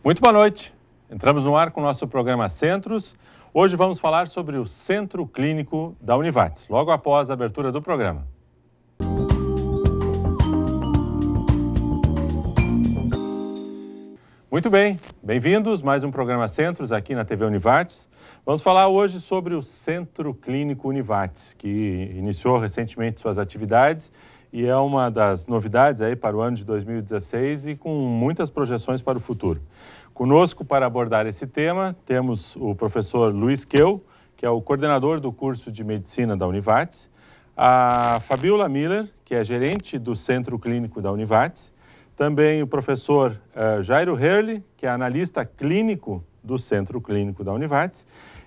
Muito boa noite. Entramos no ar com o nosso programa Centros. Hoje vamos falar sobre o Centro Clínico da Univates, logo após a abertura do programa. Muito bem, bem-vindos a mais um programa Centros aqui na TV Univates. Vamos falar hoje sobre o Centro Clínico Univates, que iniciou recentemente suas atividades e é uma das novidades aí para o ano de 2016 e com muitas projeções para o futuro. Conosco para abordar esse tema temos o professor Luiz Keu, que é o coordenador do curso de Medicina da Univates, a Fabiola Miller, que é gerente do Centro Clínico da Univates, também o professor Jairo Herle, que é analista clínico do Centro Clínico da Univates,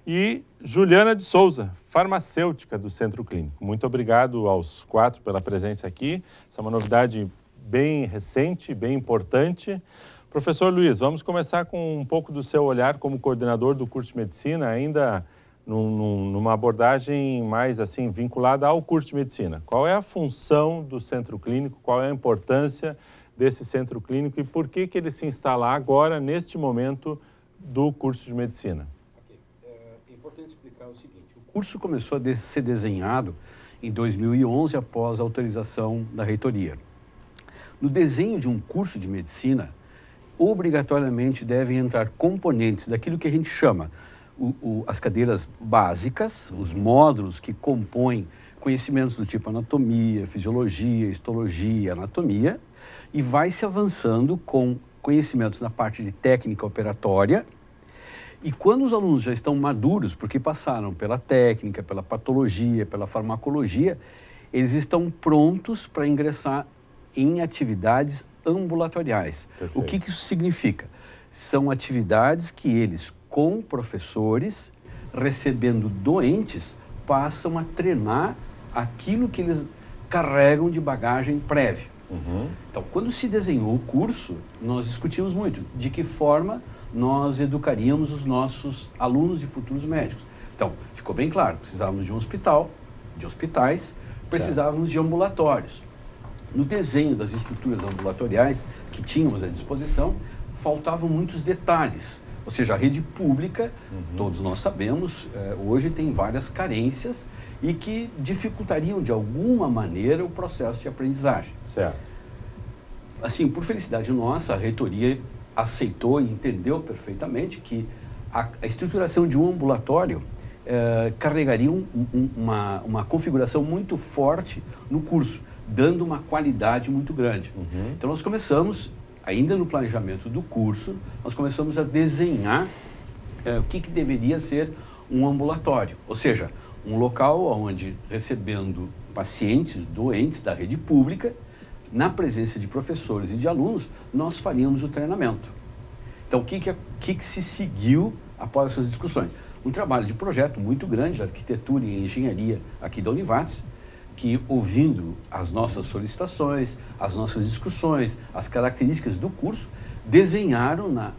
e Juliana de Souza, farmacêutica do Centro Clínico. Muito obrigado aos quatro pela presença aqui. Essa é uma novidade bem recente, bem importante. Professor Luiz, vamos começar com um pouco do seu olhar como coordenador do curso de Medicina, ainda numa abordagem mais assim vinculada ao curso de Medicina. Qual é a função do Centro Clínico, qual é a importância desse Centro Clínico e por que ele se instala agora, neste momento, do curso de Medicina? É importante explicar o seguinte, o curso começou a ser desenhado em 2011 após a autorização da reitoria. No desenho de um curso de Medicina, obrigatoriamente devem entrar componentes daquilo que a gente chama as cadeiras básicas, os módulos que compõem conhecimentos do tipo anatomia, fisiologia, histologia, anatomia, e vai se avançando com conhecimentos na parte de técnica operatória. E quando os alunos já estão maduros, porque passaram pela técnica, pela patologia, pela farmacologia, eles estão prontos para ingressar em atividades ambulatoriais. Perfeito. O que isso significa? São atividades que eles, com professores, recebendo doentes, passam a treinar aquilo que eles carregam de bagagem prévia. Então, quando se desenhou o curso, nós discutimos muito de que forma nós educaríamos os nossos alunos e futuros médicos. Então, ficou bem claro, precisávamos de um hospital, de hospitais, precisávamos de ambulatórios. No desenho das estruturas ambulatoriais que tínhamos à disposição, faltavam muitos detalhes. Ou seja, a rede pública, todos nós sabemos, hoje tem várias carências e que dificultariam de alguma maneira o processo de aprendizagem. Certo. Assim, por felicidade nossa, a reitoria aceitou e entendeu perfeitamente que a estruturação de um ambulatório carregaria uma configuração muito forte no curso, dando uma qualidade muito grande. Então nós começamos, ainda no planejamento do curso, nós começamos a desenhar o que deveria ser um ambulatório, ou seja, um local onde, recebendo pacientes doentes da rede pública, na presença de professores e de alunos, nós faríamos o treinamento. Então, o que se seguiu após essas discussões? Um trabalho de projeto muito grande de arquitetura e engenharia aqui da Univates, que, ouvindo as nossas solicitações, as nossas discussões, as características do curso, desenharam na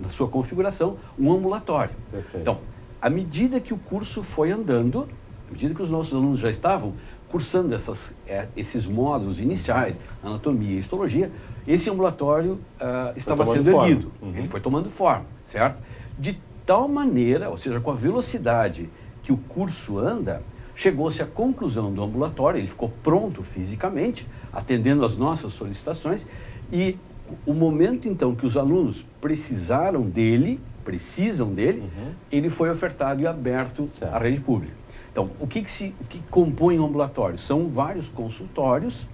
sua configuração um ambulatório. Perfeito. Então, à medida que o curso foi andando, à medida que os nossos alunos já estavam cursando esses módulos iniciais, anatomia e histologia, esse ambulatório estava sendo erguido. Ele foi tomando forma, certo? De tal maneira, ou seja, com a velocidade que o curso anda, chegou-se à conclusão do ambulatório, ele ficou pronto fisicamente, atendendo às nossas solicitações, e o momento então que os alunos precisam dele, ele foi ofertado e aberto à rede pública. Então, o que compõe o ambulatório? São vários consultórios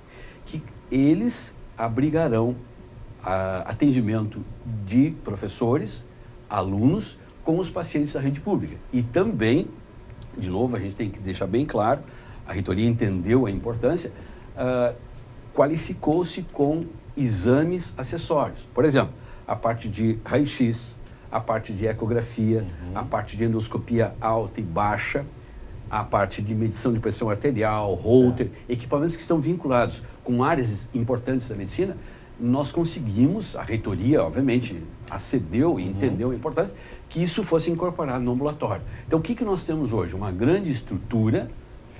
que eles abrigarão atendimento de professores, alunos, com os pacientes da rede pública. E também, de novo, a gente tem que deixar bem claro, a reitoria entendeu a importância, qualificou-se com exames acessórios. Por exemplo, a parte de raio-x, a parte de ecografia, a parte de endoscopia alta e baixa, a parte de medição de pressão arterial, Holter, equipamentos que estão vinculados com áreas importantes da medicina, nós conseguimos, a reitoria, obviamente, acedeu e entendeu a importância, que isso fosse incorporado no ambulatório. Então, o que nós temos hoje? Uma grande estrutura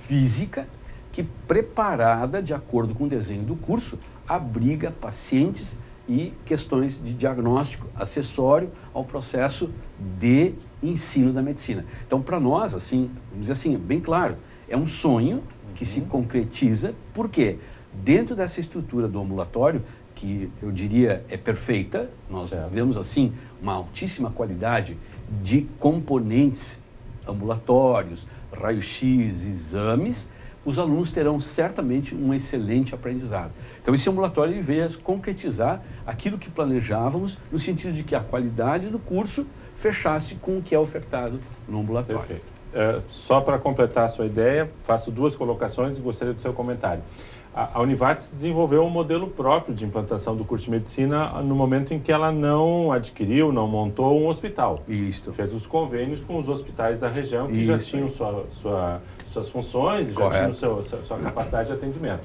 física que, preparada de acordo com o desenho do curso, abriga pacientes e questões de diagnóstico acessório ao processo de ensino da medicina. Então, para nós, assim, vamos dizer assim, bem claro, é um sonho que se concretiza, porque dentro dessa estrutura do ambulatório, que eu diria é perfeita, nós vemos assim uma altíssima qualidade de componentes ambulatórios, raio-x, exames, os alunos terão certamente um excelente aprendizado. Então, esse ambulatório ele veio a concretizar aquilo que planejávamos, no sentido de que a qualidade do curso fechasse com o que é ofertado no ambulatório. Perfeito. Só para completar a sua ideia, faço 2 colocações e gostaria do seu comentário. A Univates desenvolveu um modelo próprio de implantação do curso de medicina no momento em que ela não adquiriu, não montou um hospital. Isso. Fez os convênios com os hospitais da região que já tinham suas funções, já tinham sua capacidade de atendimento.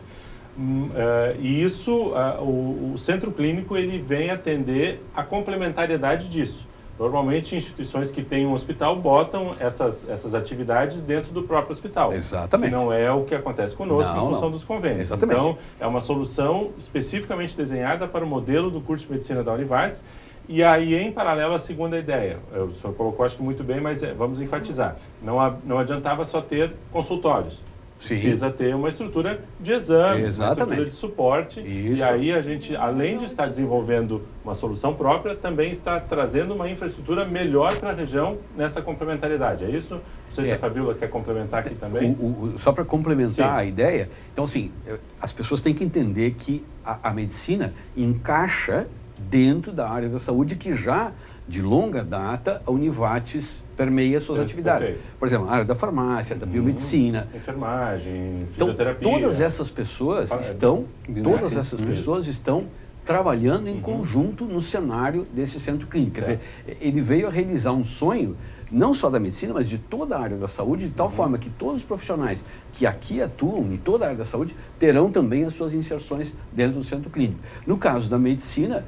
E isso, o centro clínico, ele vem atender a complementariedade disso. Normalmente, instituições que têm um hospital botam essas atividades dentro do próprio hospital. Exatamente. Que não é o que acontece conosco em função dos convênios. Exatamente. Então, é uma solução especificamente desenhada para o modelo do curso de medicina da Univates. E aí, em paralelo, a segunda ideia. O senhor colocou, acho que muito bem, mas vamos enfatizar. Não adiantava só ter consultórios. Precisa ter uma estrutura de exames, uma estrutura de suporte. Isso. E aí a gente, além de estar desenvolvendo uma solução própria, também está trazendo uma infraestrutura melhor para a região nessa complementariedade. É isso? Não sei se a Fabíola quer complementar aqui também. Só para complementar a ideia, então assim, as pessoas têm que entender que a medicina encaixa dentro da área da saúde que já de longa data, a Univates permeia suas atividades. Perfeito. Por exemplo, a área da farmácia, da biomedicina. Enfermagem, fisioterapia. Então, todas essas pessoas estão trabalhando em conjunto no cenário desse centro clínico. Quer dizer, ele veio a realizar um sonho, não só da medicina, mas de toda a área da saúde, de tal forma que todos os profissionais que aqui atuam em toda a área da saúde terão também as suas inserções dentro do centro clínico. No caso da medicina,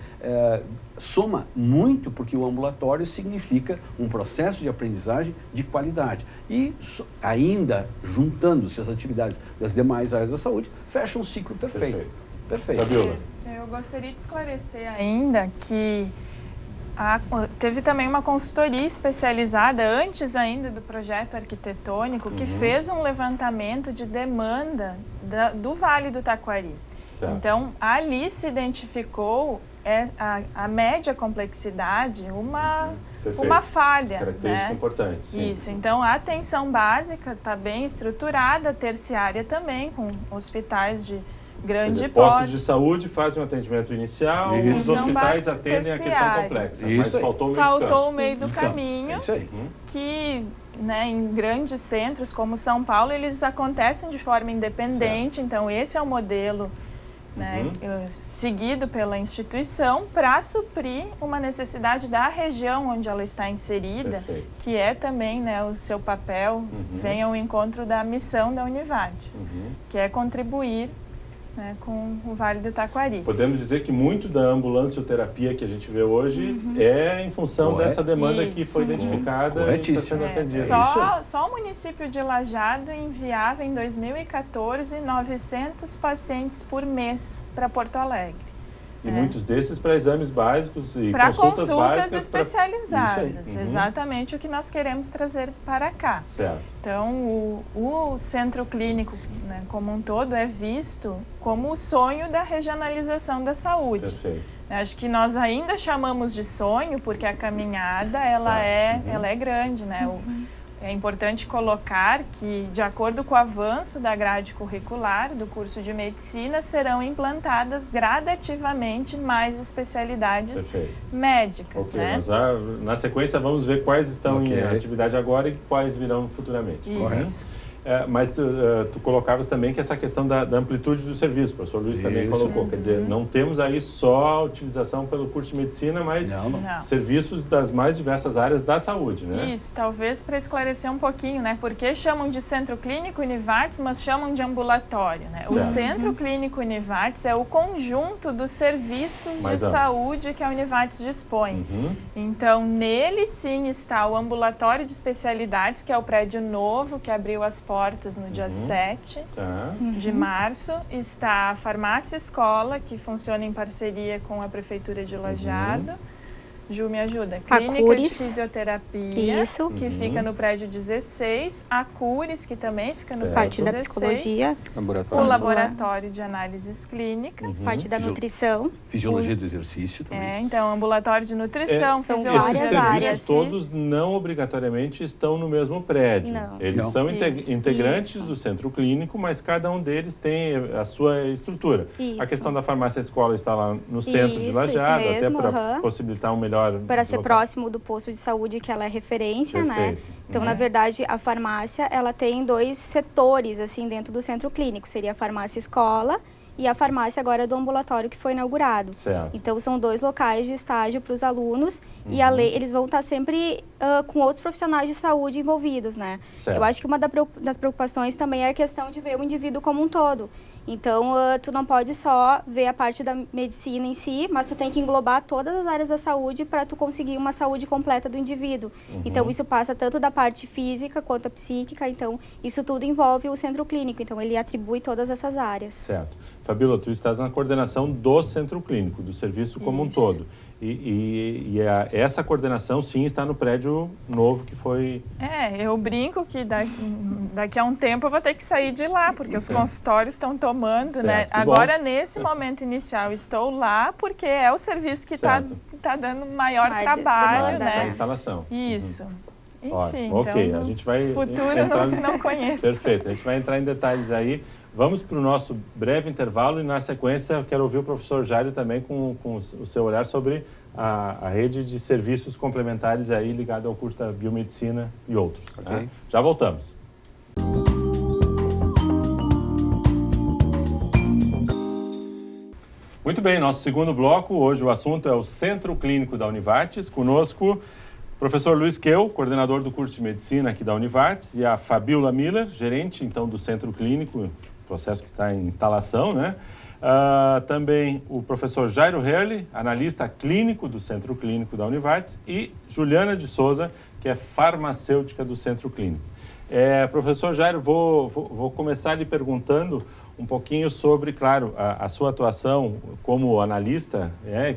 soma muito, porque o ambulatório significa um processo de aprendizagem de qualidade. E ainda juntando-se as atividades das demais áreas da saúde, fecha um ciclo perfeito. Perfeito. Fabíola. Eu gostaria de esclarecer ainda que teve também uma consultoria especializada, antes ainda do projeto arquitetônico, que fez um levantamento de demanda do Vale do Taquari. Certo. Então, ali se identificou a média complexidade, uma falha. Característica importante. Sim. Isso, então a atenção básica está bem estruturada, a terciária também, com hospitais de grande porte. Postos de saúde fazem um atendimento inicial, os hospitais atendem a questão complexa. Mas faltou o meio do caminho. É isso aí. Que em grandes centros como São Paulo, eles acontecem de forma independente, então esse é o modelo seguido pela instituição para suprir uma necessidade da região onde ela está inserida, que é também o seu papel, vem ao encontro da missão da Univates, que é contribuir com o Vale do Taquari. Podemos dizer que muito da ambulancioterapia que a gente vê hoje é em função dessa demanda que foi identificada e está sendo atendida. Só o município de Lajeado enviava em 2014 900 pacientes por mês para Porto Alegre. E muitos desses para exames básicos e para consultas básicas especializadas. Exatamente o que nós queremos trazer para cá. Certo. Então, o centro clínico como um todo é visto como o sonho da regionalização da saúde. Perfeito. Acho que nós ainda chamamos de sonho porque a caminhada ela é grande, É importante colocar que, de acordo com o avanço da grade curricular do curso de medicina, serão implantadas gradativamente mais especialidades médicas. Nós, na sequência, vamos ver quais estão em atividade agora e quais virão futuramente. Isso. Mas tu colocavas também que essa questão da amplitude do serviço, o professor Luiz também colocou, quer dizer, não temos aí só a utilização pelo curso de medicina, mas serviços das mais diversas áreas da saúde, né? Isso, talvez para esclarecer um pouquinho, porque chamam de centro clínico Univates, mas chamam de ambulatório, O centro clínico Univates é o conjunto dos serviços de saúde que a Univates dispõe. Então, nele sim está o ambulatório de especialidades, que é o prédio novo que abriu as portas portas no dia 7 de março. Está a Farmácia Escola, que funciona em parceria com a Prefeitura de Lajeado. Ju, me ajuda. Clínica de Fisioterapia, que fica no prédio 16. A Cures, que também fica no prédio 16. Parte da psicologia. O Laboratório de Análises Clínicas. Parte da nutrição. Fisiologia do exercício também. Então, ambulatório de nutrição, são fisiologia esses do serviços exercício. todos não obrigatoriamente estão no mesmo prédio. Não. Eles são integrantes do centro clínico, mas cada um deles tem a sua estrutura. A questão da farmácia escola está lá no centro de Lajeado, até para possibilitar um melhor... Para ser próximo do posto de saúde, que ela é referência, né? Então, na verdade, a farmácia, ela tem 2 setores, assim, dentro do centro clínico. Seria a farmácia escola e a farmácia agora do ambulatório que foi inaugurado. Certo. Então, são 2 locais de estágio para os alunos e eles vão estar sempre com outros profissionais de saúde envolvidos, né? Certo. Eu acho que uma das preocupações também é a questão de ver o indivíduo como um todo. Então, tu não pode só ver a parte da medicina em si, mas tu tem que englobar todas as áreas da saúde para tu conseguir uma saúde completa do indivíduo. Então, isso passa tanto da parte física quanto a psíquica. Então, isso tudo envolve o centro clínico. Então, ele atribui todas essas áreas. Certo. Fabíola, tu estás na coordenação do centro clínico, do serviço como um todo. Essa coordenação, sim, está no prédio novo que foi... Eu brinco que daqui a um tempo eu vou ter que sair de lá, porque os consultórios estão tomando, né? Agora, nesse momento inicial, estou lá porque é o serviço que está dando maior trabalho, né? A instalação. Isso. Enfim, ótimo. Ok, então, a gente vai... futuro não conheço. Perfeito, a gente vai entrar em detalhes aí. Vamos para o nosso breve intervalo e, na sequência, eu quero ouvir o professor Jairo também com o seu olhar sobre a rede de serviços complementares aí ligada ao curso da biomedicina e outros. Né? Já voltamos. Muito bem, nosso segundo bloco. Hoje o assunto é o Centro Clínico da Univartes. Conosco, professor Luiz Queu, coordenador do curso de medicina aqui da Univartes, e a Fabíola Miller, gerente, então, do Centro Clínico, processo que está em instalação, né? Também o professor Jairo Herle, analista clínico do Centro Clínico da Univartes, e Juliana de Souza, que é farmacêutica do Centro Clínico. Professor Jairo, vou começar lhe perguntando um pouquinho sobre, claro, a sua atuação como analista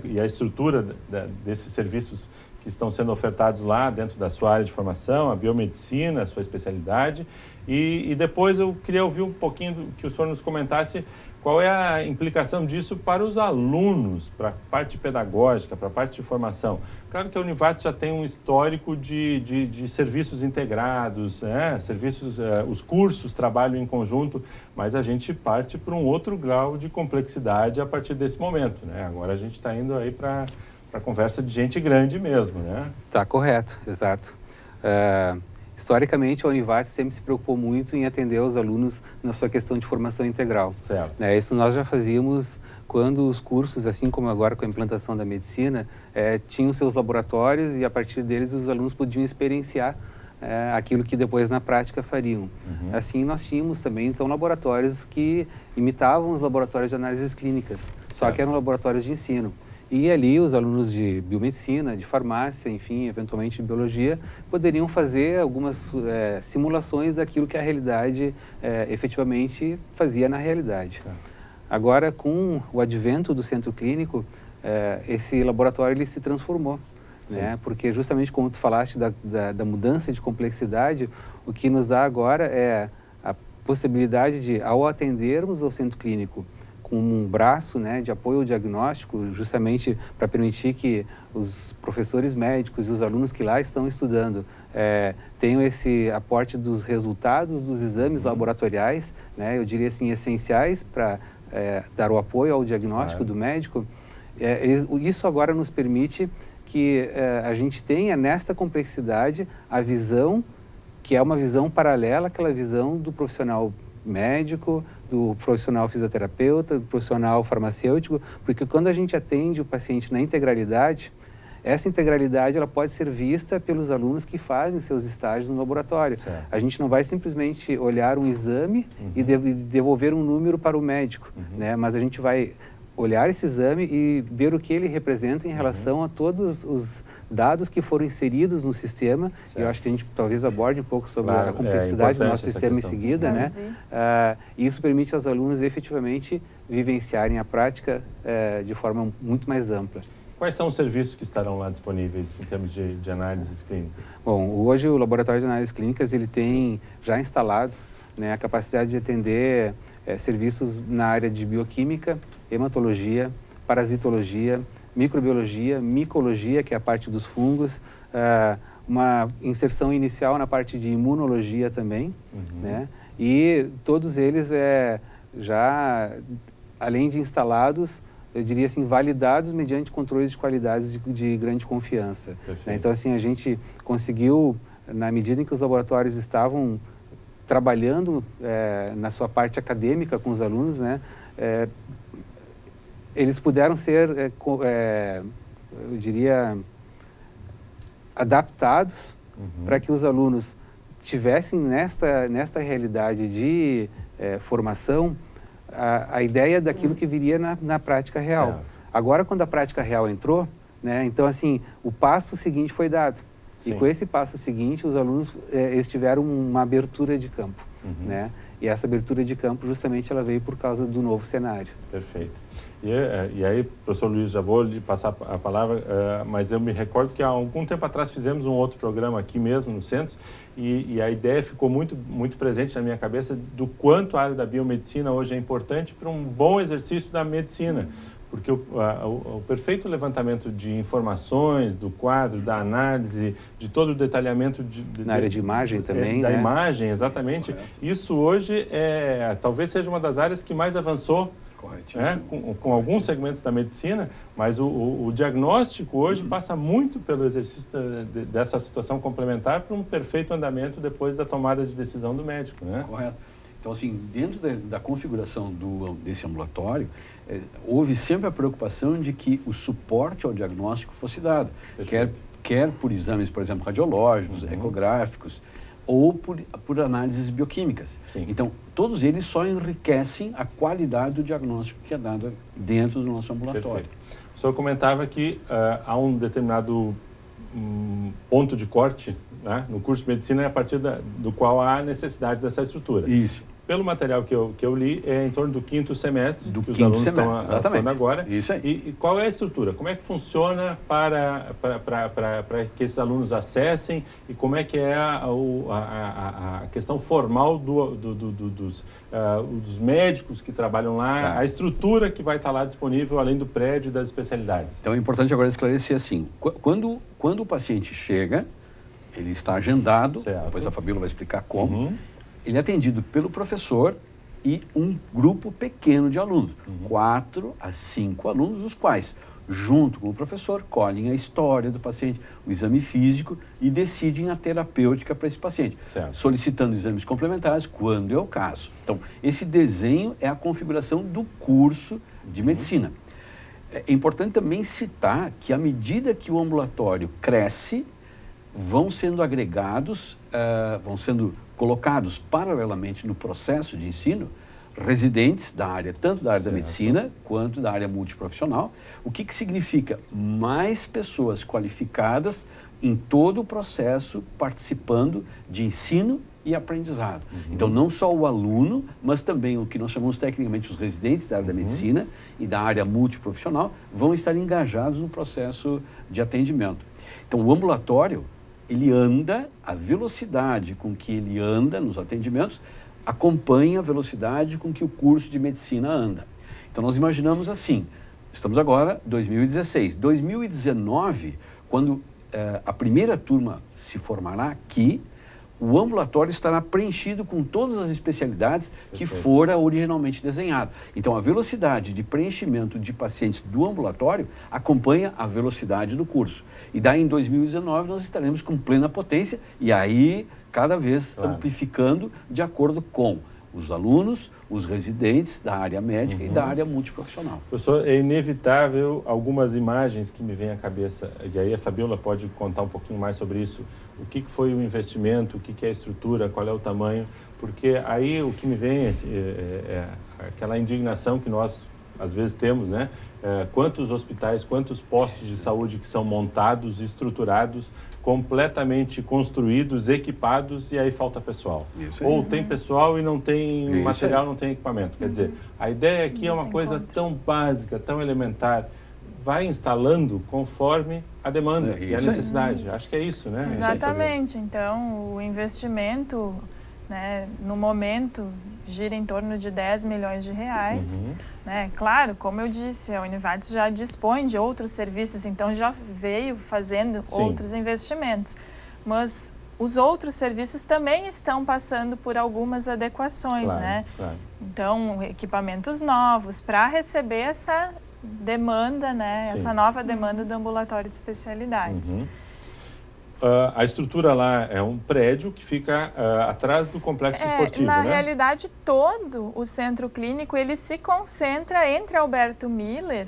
e a estrutura desses serviços que estão sendo ofertados lá dentro da sua área de formação, a biomedicina, a sua especialidade. E depois eu queria ouvir um pouquinho que o senhor nos comentasse qual é a implicação disso para os alunos, para a parte pedagógica, para a parte de formação. Claro que a Univartes já tem um histórico de serviços integrados, né? Os cursos trabalham em conjunto, mas a gente parte para um outro grau de complexidade a partir desse momento, né? Agora a gente está indo aí para a conversa de gente grande mesmo, né? Tá correto, exato. Historicamente, a Univartes sempre se preocupou muito em atender os alunos na sua questão de formação integral. Certo. Isso nós já fazíamos quando os cursos, assim como agora com a implantação da medicina, tinham seus laboratórios e a partir deles os alunos podiam experienciar aquilo que depois na prática fariam. Assim, nós tínhamos também, então, laboratórios que imitavam os laboratórios de análises clínicas, só que eram laboratórios de ensino. E ali os alunos de biomedicina, de farmácia, enfim, eventualmente de biologia, poderiam fazer algumas simulações daquilo que a realidade efetivamente fazia na realidade. Agora, com o advento do centro clínico, esse laboratório ele se transformou. Né? Porque justamente como tu falaste da mudança de complexidade, o que nos dá agora é a possibilidade de, ao atendermos ao centro clínico, com um braço, né, de apoio ao diagnóstico, justamente para permitir que os professores médicos e os alunos que lá estão estudando tenham esse aporte dos resultados dos exames laboratoriais, né, eu diria assim, essenciais para dar o apoio ao diagnóstico do médico. Isso agora nos permite que a gente tenha nesta complexidade a visão, que é uma visão paralela àquela visão do profissional médico, do profissional fisioterapeuta, do profissional farmacêutico, porque quando a gente atende o paciente na integralidade, essa integralidade ela pode ser vista pelos alunos que fazem seus estágios no laboratório. Certo. A gente não vai simplesmente olhar um exame e devolver um número para o médico, né? Mas a gente vai olhar esse exame e ver o que ele representa em relação a todos os dados que foram inseridos no sistema. E eu acho que a gente talvez aborde um pouco sobre a complexidade do nosso sistema em seguida, né? E isso permite aos alunos efetivamente vivenciarem a prática de forma muito mais ampla. Quais são os serviços que estarão lá disponíveis em termos de análises clínicas? Bom, hoje o Laboratório de Análises Clínicas ele tem já instalado, né, a capacidade de atender serviços na área de bioquímica, hematologia, parasitologia, microbiologia, micologia, que é a parte dos fungos, uma inserção inicial na parte de imunologia também, né? E todos eles já, além de instalados, eu diria assim, validados mediante controles de qualidades de grande confiança. Né? Então, assim, a gente conseguiu, na medida em que os laboratórios estavam trabalhando na sua parte acadêmica com os alunos, né, eles puderam ser, eu diria, adaptados para que os alunos tivessem nesta realidade de formação a ideia daquilo que viria na prática real. Certo. Agora, quando a prática real entrou, né, então, assim, o passo seguinte foi dado. Sim. E com esse passo seguinte, os alunos eles tiveram uma abertura de campo, né? E essa abertura de campo, justamente, ela veio por causa do novo cenário. Perfeito. E aí, professor Luiz, já vou lhe passar a palavra, mas eu me recordo que há algum tempo atrás fizemos um outro programa aqui mesmo no centro e a ideia ficou muito presente na minha cabeça do quanto a área da biomedicina hoje é importante para um bom exercício da medicina. Porque o perfeito levantamento de informações, do quadro, da análise, de todo o detalhamento... Na área de imagem também, da né? imagem, exatamente. Isso hoje talvez seja uma das áreas que mais avançou, né? Com alguns segmentos da medicina, mas o diagnóstico hoje passa muito pelo exercício dessa situação complementar para um perfeito andamento depois da tomada de decisão do médico, né? Correto. Então, assim, dentro da configuração desse ambulatório, houve sempre a preocupação de que o suporte ao diagnóstico fosse dado, quer por exames, por exemplo, radiológicos, ecográficos, ou por análises bioquímicas. Sim. Então, todos eles só enriquecem a qualidade do diagnóstico que é dado dentro do nosso ambulatório. Perfeito. O senhor comentava que há um determinado ponto de corte, né, no curso de medicina, a partir do qual há necessidade dessa estrutura. Isso. Pelo material que eu li, é em torno do 5º semestre, que os alunos estão atuando agora. Isso aí. E qual é a estrutura? Como é que funciona para que esses alunos acessem e como é que é a questão formal dos médicos que trabalham lá, a estrutura que vai estar lá disponível, além do prédio e das especialidades? Então, é importante agora esclarecer assim, quando o paciente chega, ele está agendado, depois a Fabíola vai explicar como, ele é atendido pelo professor e um grupo pequeno de alunos, 4 a 5 alunos, os quais, junto com o professor, colhem a história do paciente, o exame físico e decidem a terapêutica para esse paciente, solicitando exames complementares quando é o caso. Então, esse desenho é a configuração do curso de medicina. É importante também citar que, à medida que o ambulatório cresce, vão sendo agregados, vão sendo colocados paralelamente no processo de ensino, residentes da área, tanto da área da medicina quanto da área multiprofissional. O que significa? Mais pessoas qualificadas em todo o processo, participando de ensino e aprendizado. Então, não só o aluno, mas também o que nós chamamos tecnicamente os residentes da área da medicina e da área multiprofissional vão estar engajados no processo de atendimento. Então, o ambulatório, ele anda, a velocidade com que ele anda nos atendimentos acompanha a velocidade com que o curso de medicina anda. Então, nós imaginamos assim, estamos agora em 2016. 2019, quando a primeira turma se formará aqui, o ambulatório estará preenchido com todas as especialidades que fora originalmente desenhado. Então, a velocidade de preenchimento de pacientes do ambulatório acompanha a velocidade do curso. E daí, em 2019, nós estaremos com plena potência e aí, cada vez amplificando de acordo com os alunos, os residentes da área médica e da área multiprofissional. Professor, é inevitável algumas imagens que me vêm à cabeça, e aí a Fabíola pode contar um pouquinho mais sobre isso. O que foi o investimento, o que é a estrutura, qual é o tamanho, porque aí o que me vem é aquela indignação que nós, às vezes temos, né? Quantos hospitais, quantos postos de saúde que são montados, estruturados, completamente construídos, equipados, e aí falta pessoal. Ou tem pessoal e não tem material, não tem equipamento. Quer dizer, a ideia aqui é uma coisa tão básica, tão elementar. Vai instalando conforme a demanda e a necessidade. Acho que é isso, né? Exatamente. Então, o investimento, né, no momento, gira em torno de 10 milhões de reais. Né? Claro, como eu disse, a Univates já dispõe de outros serviços, então já veio fazendo outros investimentos. Mas os outros serviços também estão passando por algumas adequações, né? Então, equipamentos novos para receber essa demanda, né? Essa nova demanda do ambulatório de especialidades. A estrutura lá é um prédio que fica atrás do complexo esportivo, na né? realidade, todo o centro clínico ele se concentra entre Alberto Miller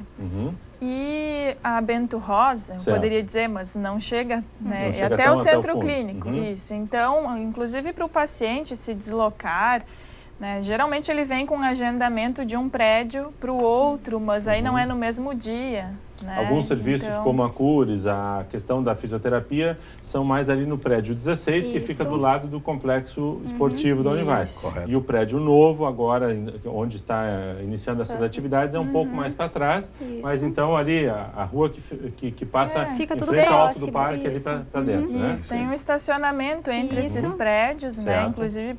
e a Bento Rosa, eu poderia dizer, mas não chega, né? Não chega até o centro até o clínico. Isso. Então, inclusive para o paciente se deslocar, né? Geralmente ele vem com um agendamento de um prédio para o outro, mas aí não é no mesmo dia. Né? Alguns serviços, como a Cures, a questão da fisioterapia, são mais ali no prédio 16, que fica do lado do complexo esportivo da Univates. E o prédio novo, agora, onde está iniciando essas atividades, é um pouco mais para trás, mas então ali a rua que passa fica em tudo frente ao alto do próximo, parque, ali para dentro. Né? Tem um estacionamento entre esses prédios, né? Inclusive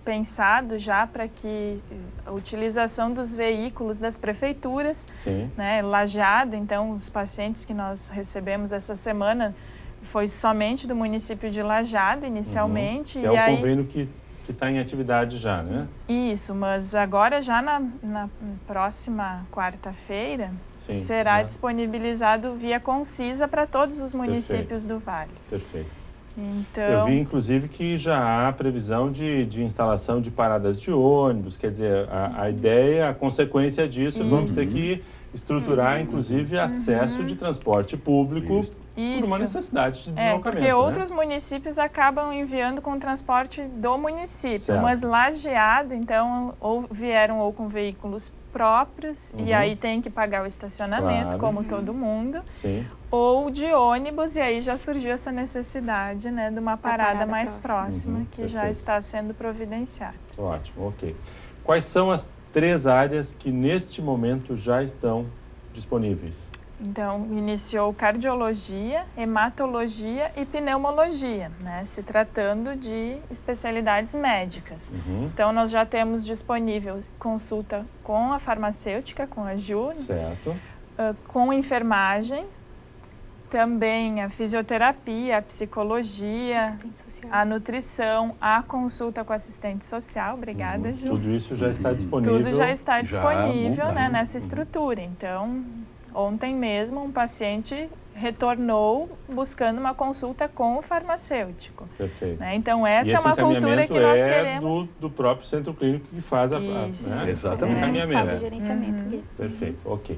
pensado já para que a utilização dos veículos das prefeituras, né? Lajeado, então, os pacientes que nós recebemos essa semana foi somente do município de Lajeado, inicialmente. Que é o convênio que está em atividade já, né? Isso, mas agora já na próxima quarta-feira será disponibilizado via Concisa para todos os municípios do Vale. Perfeito. Então, eu vi, inclusive, que já há previsão de instalação de paradas de ônibus, quer dizer, a ideia, a consequência disso, vamos ter que estruturar, inclusive, acesso de transporte público por uma necessidade de deslocamento. Porque outros municípios acabam enviando com transporte do município, mas Lajeado, então, vieram com veículos próprios, e aí tem que pagar o estacionamento, como todo mundo, ou de ônibus, e aí já surgiu essa necessidade, né, de uma parada mais próxima, que já está sendo providenciada. Ótimo, ok. Quais são as 3 áreas que neste momento já estão disponíveis? Então, iniciou cardiologia, hematologia e pneumologia, né? Se tratando de especialidades médicas. Então, nós já temos disponível consulta com a farmacêutica, com a Ju, com enfermagem, também a fisioterapia, a psicologia, a nutrição, a consulta com assistente social. Obrigada, Ju. Tudo isso já está disponível? Tudo já está disponível, né, nessa estrutura. Então, ontem mesmo um paciente retornou buscando uma consulta com o farmacêutico. Perfeito. Né? Então, essa é uma cultura que nós queremos. Do próprio centro clínico que faz Exatamente. o encaminhamento. Faz o gerenciamento ali. Perfeito, ok.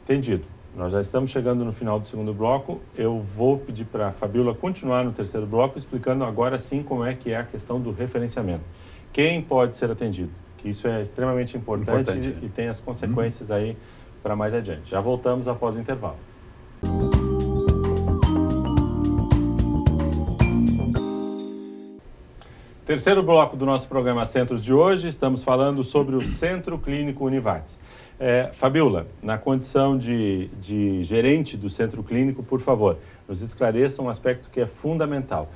Entendido. Nós já estamos chegando no final do segundo bloco. Eu vou pedir para a Fabíola continuar no terceiro bloco, explicando agora sim como é que é a questão do referenciamento. Quem pode ser atendido? Que isso é extremamente importante. E tem as consequências aí para mais adiante. Já voltamos após o intervalo. Terceiro bloco do nosso programa Centros de hoje, estamos falando sobre o Centro Clínico Univates. Fabíola, na condição de gerente do Centro Clínico, por favor, nos esclareça um aspecto que é fundamental.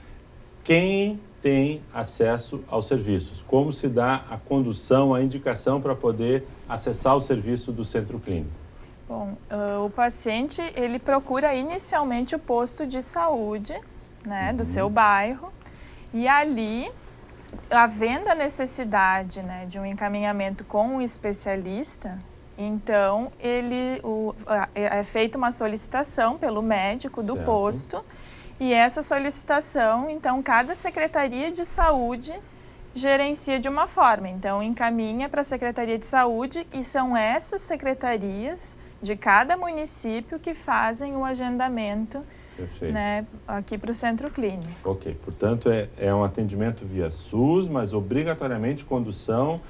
Quem tem acesso aos serviços? Como se dá a condução, a indicação para poder acessar o serviço do Centro Clínico? Bom, o paciente, ele procura inicialmente o posto de saúde, né, do seu bairro, e ali, havendo a necessidade, né, de um encaminhamento com um especialista, então é feita uma solicitação pelo médico do posto, e essa solicitação, então, cada secretaria de saúde gerencia de uma forma. Então, encaminha para a Secretaria de Saúde, e são essas secretarias de cada município que fazem o agendamento, né, aqui para o Centro Clínico. Ok, portanto, é um atendimento via SUS, mas obrigatoriamente condução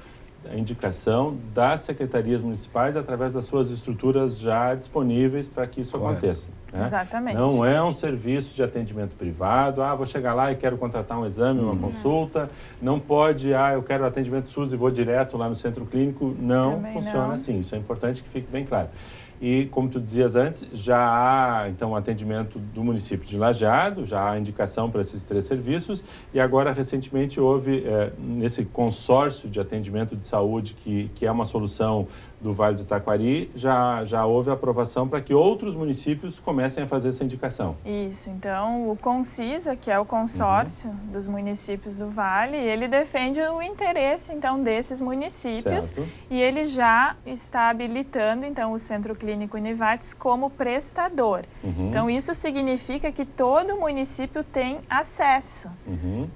a indicação das secretarias municipais através das suas estruturas já disponíveis para que isso aconteça. Né? Exatamente. Não é um serviço de atendimento privado, vou chegar lá e quero contratar um exame, uma consulta, não pode, eu quero atendimento SUS e vou direto lá no centro clínico, não Também funciona não. assim, isso é importante que fique bem claro. E, como tu dizias antes, já há, então, atendimento do município de Lajeado, já há indicação para esses 3 serviços e agora, recentemente, houve, nesse consórcio de atendimento de saúde, que é uma solução do Vale do Taquari, já houve aprovação para que outros municípios comecem a fazer essa indicação. Isso, então o Concisa, que é o consórcio dos municípios do Vale, ele defende o interesse então desses municípios Certo. e ele já está habilitando então o Centro Clínico Univates como prestador. Então isso significa que todo município tem acesso,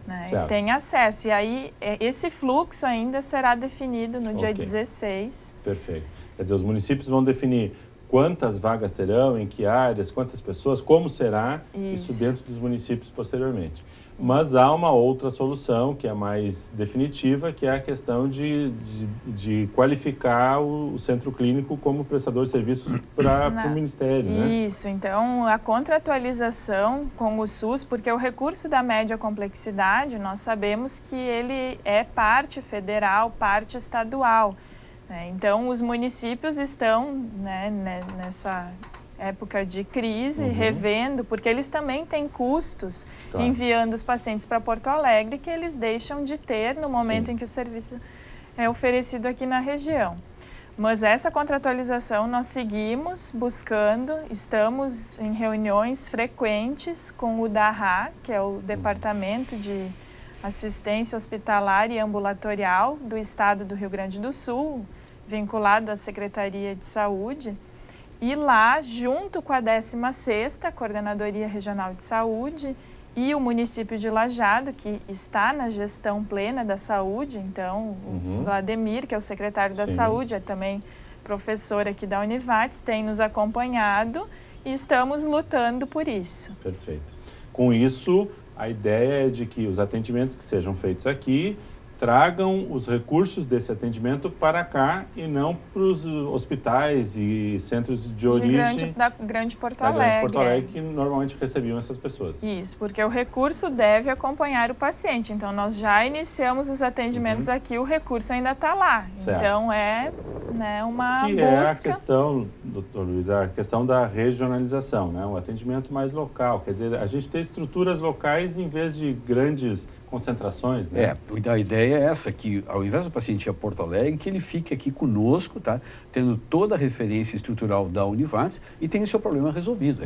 né? Certo. Tem acesso e aí esse fluxo ainda será definido no dia 16. Perfeito. Quer dizer, os municípios vão definir quantas vagas terão, em que áreas, quantas pessoas, como será, isso dentro dos municípios posteriormente. Mas há uma outra solução que é mais definitiva, que é a questão de qualificar o centro clínico como prestador de serviços para o Ministério, né? Isso, então a contratualização com o SUS, porque o recurso da média complexidade, nós sabemos que ele é parte federal, parte estadual. Então, os municípios estão, né, nessa época de crise, revendo, porque eles também têm custos enviando os pacientes para Porto Alegre que eles deixam de ter no momento em que o serviço é oferecido aqui na região. Mas essa contratualização nós seguimos buscando, estamos em reuniões frequentes com o DARRA, que é o Departamento de Assistência Hospitalar e Ambulatorial do Estado do Rio Grande do Sul, vinculado à Secretaria de Saúde, e lá, junto com a 16ª Coordenadoria Regional de Saúde e o município de Lajeado, que está na gestão plena da saúde, então o Vladimir, que é o secretário da Saúde, é também professor aqui da Univates, tem nos acompanhado e estamos lutando por isso. Perfeito. Com isso, a ideia é de que os atendimentos que sejam feitos aqui tragam os recursos desse atendimento para cá e não para os hospitais e centros de origem da Grande Porto Alegre, que normalmente recebiam essas pessoas. Isso, porque o recurso deve acompanhar o paciente. Então, nós já iniciamos os atendimentos aqui, o recurso ainda está lá. Certo. Então, uma busca. Que é a questão, doutor Luiz, a questão da regionalização, né? Um atendimento mais local. Quer dizer, a gente ter estruturas locais em vez de grandes concentrações, né? A ideia é essa, que ao invés do paciente ir a Porto Alegre, que ele fique aqui conosco, tá? Tendo toda a referência estrutural da Univates e tenha o seu problema resolvido.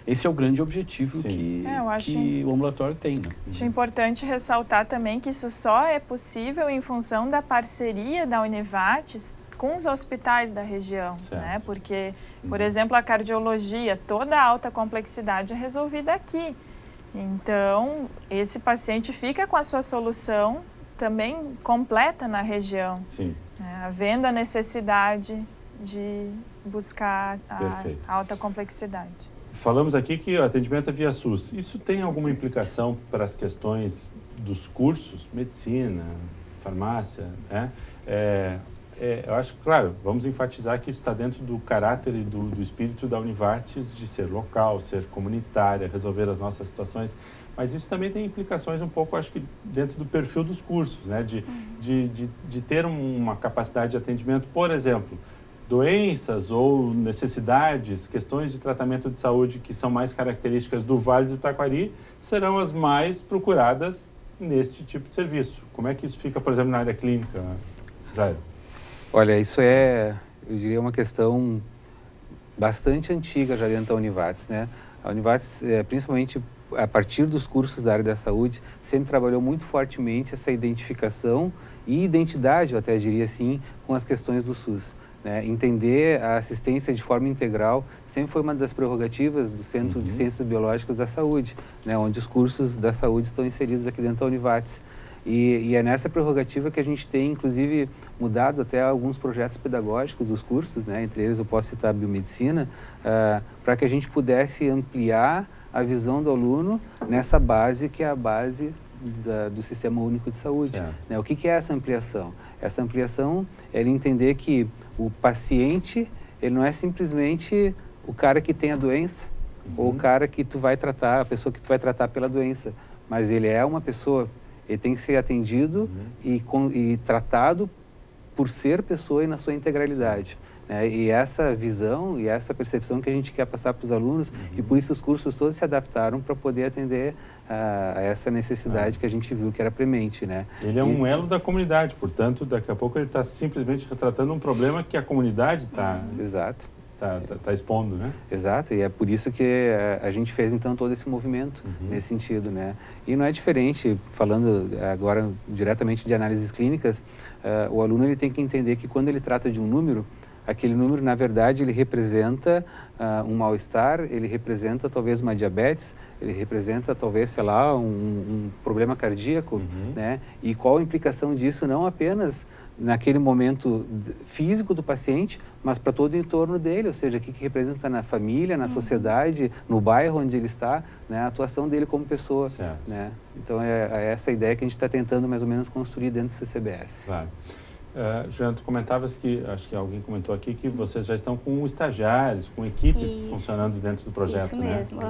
Esse é o grande objetivo que o ambulatório tem, né? Acho importante ressaltar também que isso só é possível em função da parceria da Univates com os hospitais da região, né? Porque, por exemplo, a cardiologia, toda a alta complexidade é resolvida aqui. Então, esse paciente fica com a sua solução também completa na região, né? Havendo a necessidade de buscar a alta complexidade. Falamos aqui que o atendimento é via SUS. Isso tem alguma implicação para as questões dos cursos, medicina, farmácia, né? Eu acho que, claro, vamos enfatizar que isso está dentro do caráter e do espírito da Univates de ser local, ser comunitária, resolver as nossas situações, mas isso também tem implicações um pouco, acho que, dentro do perfil dos cursos, né? De ter uma capacidade de atendimento, por exemplo, doenças ou necessidades, questões de tratamento de saúde que são mais características do Vale do Taquari, serão as mais procuradas nesse tipo de serviço. Como é que isso fica, por exemplo, na área clínica, Jair? Olha, isso eu diria, uma questão bastante antiga já dentro da Univates, né? A Univates, principalmente a partir dos cursos da área da saúde, sempre trabalhou muito fortemente essa identificação e identidade, eu até diria assim, com as questões do SUS, né? Entender a assistência de forma integral sempre foi uma das prerrogativas do Centro de Ciências Biológicas da Saúde, né? Onde os cursos da saúde estão inseridos aqui dentro da Univates. E é nessa prerrogativa que a gente tem, inclusive, mudado até alguns projetos pedagógicos dos cursos, né? Entre eles eu posso citar a biomedicina, para que a gente pudesse ampliar a visão do aluno nessa base que é a base do Sistema Único de Saúde. Certo. Né? O que é essa ampliação? Essa ampliação é ele entender que o paciente, ele não é simplesmente o cara que tem a doença, ou o cara que tu vai tratar, a pessoa que tu vai tratar pela doença, mas ele é uma pessoa, ele tem que ser atendido e tratado por ser pessoa e na sua integralidade. Né? E essa visão e essa percepção que a gente quer passar para os alunos, e por isso os cursos todos se adaptaram para poder atender a essa necessidade que a gente viu que era premente. Né? Ele é um elo da comunidade, portanto, daqui a pouco ele está simplesmente retratando um problema que a comunidade está Exato. expondo, né? Exato, e é por isso que a gente fez então todo esse movimento nesse sentido, né? E não é diferente, falando agora diretamente de análises clínicas, o aluno ele tem que entender que quando ele trata de um número, aquele número, na verdade, ele representa um mal-estar, ele representa talvez uma diabetes, ele representa talvez, sei lá, um problema cardíaco, né? E qual a implicação disso não apenas naquele momento físico do paciente, mas para todo o entorno dele, ou seja, o que representa na família, na sociedade, no bairro onde ele está, né? A atuação dele como pessoa. Certo. Né? Então, é essa ideia que a gente está tentando mais ou menos construir dentro do CCBS. Claro. Juliana, tu comentavas que, acho que alguém comentou aqui, que vocês já estão com estagiários, com equipe funcionando dentro do projeto, Isso né? mesmo,